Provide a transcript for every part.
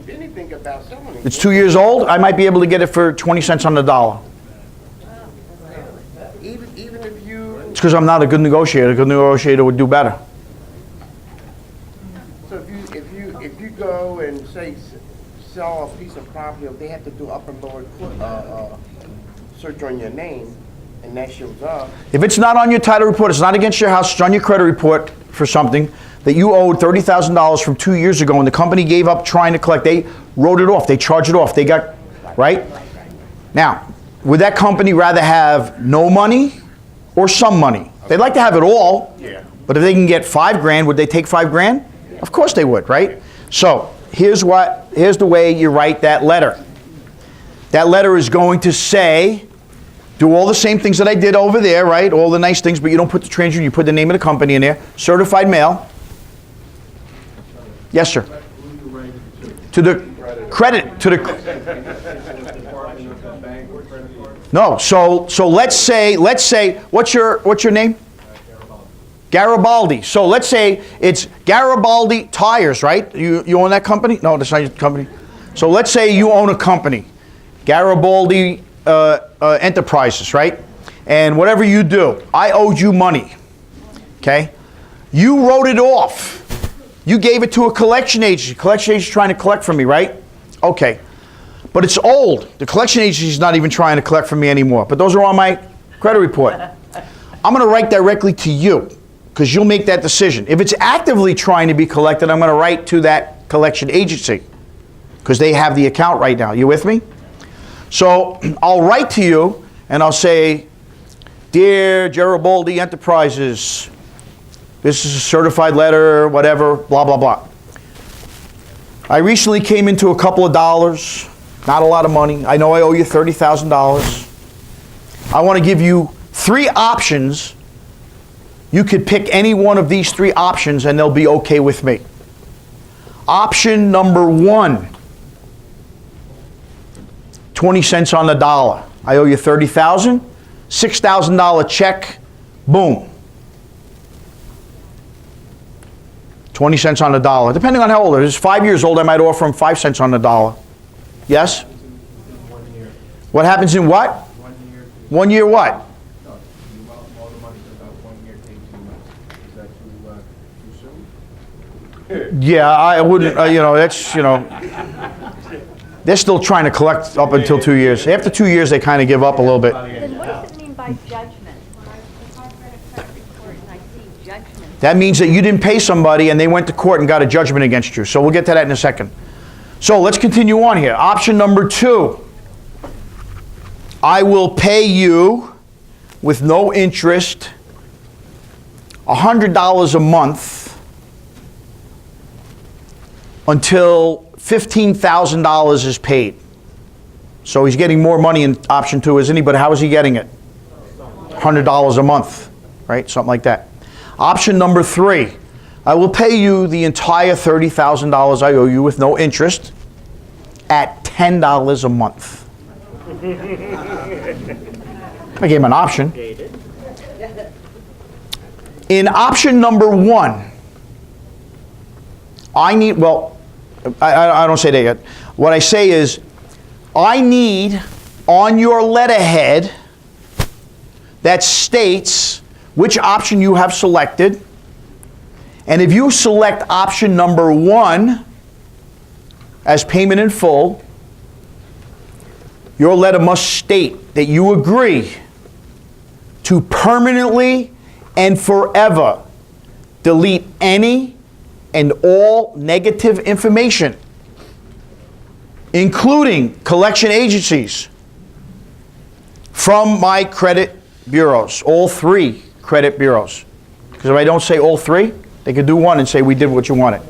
anything about selling it. It's 2 years old. I might be able to get it for 20 cents on the dollar. Even if you... It's because I'm not a good negotiator. A good negotiator would do better. So if you go and say sell a piece of property, they have to do up and lower search on your name, and that shows up. If it's not on your title report, it's not against your house, it's on your credit report for something that you owed $30,000 from 2 years ago, and the company gave up trying to collect. They wrote it off. They charged it off. They got, right? Now, would that company rather have no money or some money? They'd like to have it all. Yeah. But if they can get $5,000, would they take $5,000? Of course they would, right? So here's the way you write that letter. That letter is going to say, do all the same things that I did over there, right? All the nice things, but you don't put the transfer, you put the name of the company in there. Certified mail. Yes, sir. To the credit, to the... No, so let's say, what's your name? Garibaldi. So let's say it's Garibaldi Tires, right? You own that company? No, that's not your company. So let's say you own a company, Garibaldi Enterprises, right? And whatever you do, I owed you money, okay? You wrote it off. You gave it to a collection agency. Collection agency trying to collect from me, right? Okay. But it's old. The collection agency is not even trying to collect from me anymore. But those are on my credit report. I'm going to write directly to you because you'll make that decision. If it's actively trying to be collected, I'm going to write to that collection agency because they have the account right now. You with me? So I'll write to you and I'll say, Dear Garibaldi Enterprises, this is a certified letter, whatever, blah, blah, blah. I recently came into a couple of dollars, not a lot of money. I know I owe you $30,000. I want to give you 3 options. You could pick any one of these 3 options and they'll be okay with me. Option number 1, 20 cents on the dollar. I owe you $30,000, $6,000 check, boom. 20 cents on the dollar, depending on how old it is. 5 years old, I might offer him 5 cents on the dollar. Yes? 1 year. What happens in what? 1 year. 1 year what? No, you want all the money for about 1 year, take 2 months. Is that too soon? Yeah, I wouldn't, that's, they're still trying to collect up until 2 years. After 2 years, they kind of give up a little bit. Then what does it mean by judgment? If I read a credit report and I see judgment. That means that you didn't pay somebody and they went to court and got a judgment against you. So we'll get to that in a second. So let's continue on here. Option number 2. I will pay you with no interest $100 a month until $15,000 is paid. So he's getting more money in option 2, isn't he? But how is he getting it? $100 a month, right? Something like that. Option number 3, I will pay you the entire $30,000 I owe you with no interest at $10 a month. I gave him an option. In option number 1, I don't say that yet. What I say is, I need on your letterhead that states which option you have selected. And if you select option number 1 as payment in full, your letter must state that you agree to permanently and forever delete any and all negative information, including collection agencies, from my credit bureaus, all 3 credit bureaus. Because if I don't say all 3, they could do 1 and say we did what you wanted.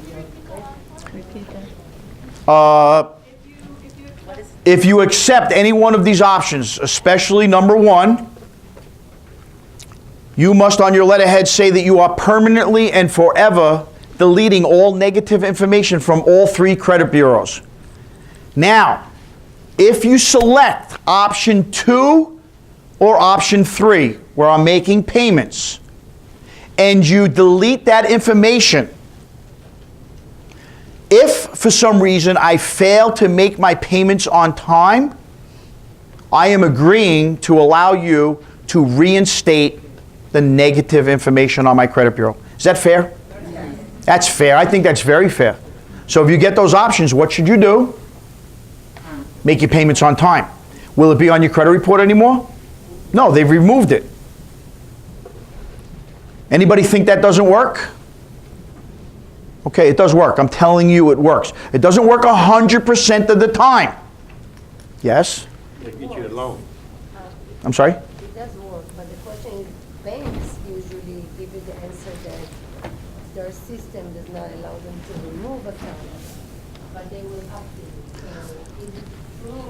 If you accept any one of these options, especially number 1, you must on your letterhead say that you are permanently and forever deleting all negative information from all 3 credit bureaus. Now, if you select option 2 or option 3, where I'm making payments, and you delete that information, If for some reason I fail to make my payments on time, I am agreeing to allow you to reinstate the negative information on my credit bureau. Is that fair? That's fair. I think that's very fair. So if you get those options, what should you do? Make your payments on time. Will it be on your credit report anymore? No, they've removed it. Anybody think that doesn't work? Okay, it does work. I'm telling you it works. It doesn't work 100% of the time. Yes? They get you a loan. I'm sorry? It does work, but the question is, banks usually give you the answer that their system does not allow them to remove accounts, but they will update it. So is it true,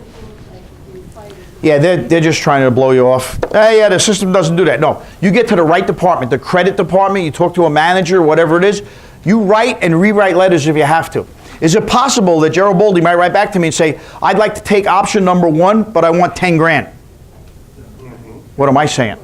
like in 5 years? Yeah, they're just trying to blow you off. Hey, yeah, the system doesn't do that. No, you get to the right department, the credit department, you talk to a manager, whatever it is, you write and rewrite letters if you have to. Is it possible that Gerald Boldy might write back to me and say, I'd like to take option number 1, but I want 10 grand? What am I saying?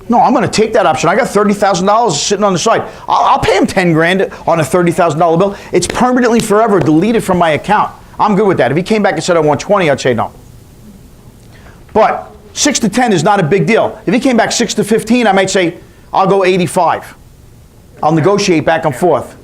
No, I'm going to take that option. I got $30,000 sitting on the side. I'll pay him 10 grand on a $30,000 bill. It's permanently forever deleted from my account. I'm good with that. If he came back and said I want 20, I'd say no. But 6 to 10 is not a big deal. If he came back 6 to 15, I might say, I'll go 85. I'll negotiate back and forth.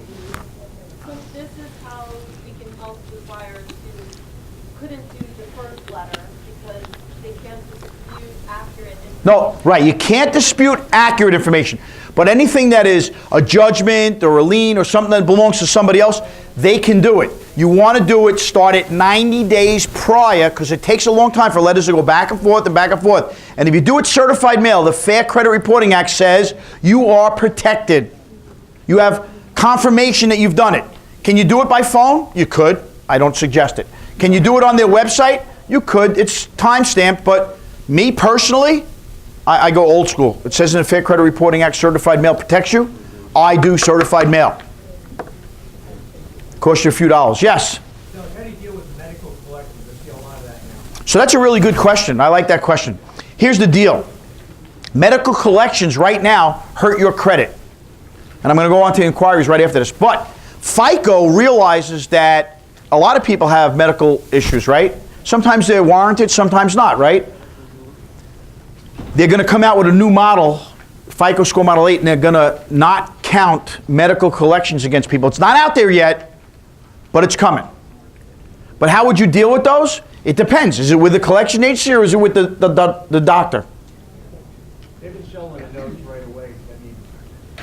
So this is how we can help the buyers who couldn't do the first letter because they can't dispute accurate information. No, right. You can't dispute accurate information. But anything that is a judgment or a lien or something that belongs to somebody else, they can do it. You want to do it, start it 90 days prior, because it takes a long time for letters to go back and forth and back and forth. And if you do it certified mail, the Fair Credit Reporting Act says you are protected. You have confirmation that you've done it. Can you do it by phone? You could. I don't suggest it. Can you do it on their website? You could. It's time-stamped, but me personally, I go old school. It says in the Fair Credit Reporting Act, certified mail protects you. I do certified mail. Costs you a few dollars. Yes? So how do you deal with medical collections? I see a lot of that now. So that's a really good question. I like that question. Here's the deal. Medical collections right now hurt your credit. And I'm going to go on to inquiries right after this. But FICO realizes that a lot of people have medical issues, right? Sometimes they're warranted, sometimes not, right? They're going to come out with a new model, FICO score model 8, and they're going to not count medical collections against people. It's not out there yet, but it's coming. But how would you deal with those? It depends. Is it with the collection agency or is it with the doctor? They've been showing the notes right away.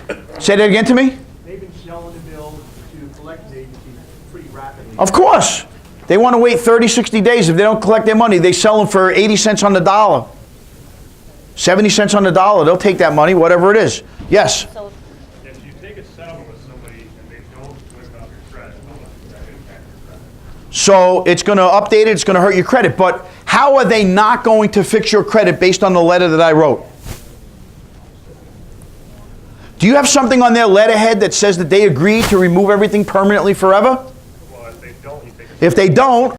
I mean, Say that again to me? they've been showing the bills to collection agencies pretty rapidly. Of course. They want to wait 30, 60 days. If they don't collect their money, they sell them for 80 cents on the dollar. 70 cents on the dollar. They'll take that money, whatever it is. Yes? So If you take a settlement with somebody and they don't wipe out your credit, how much does that impact your credit? So it's going to update it, it's going to hurt your credit. But how are they not going to fix your credit based on the letter that I wrote? Do you have something on their letterhead that says that they agreed to remove everything permanently forever? Well, if they don't, you take a If they don't,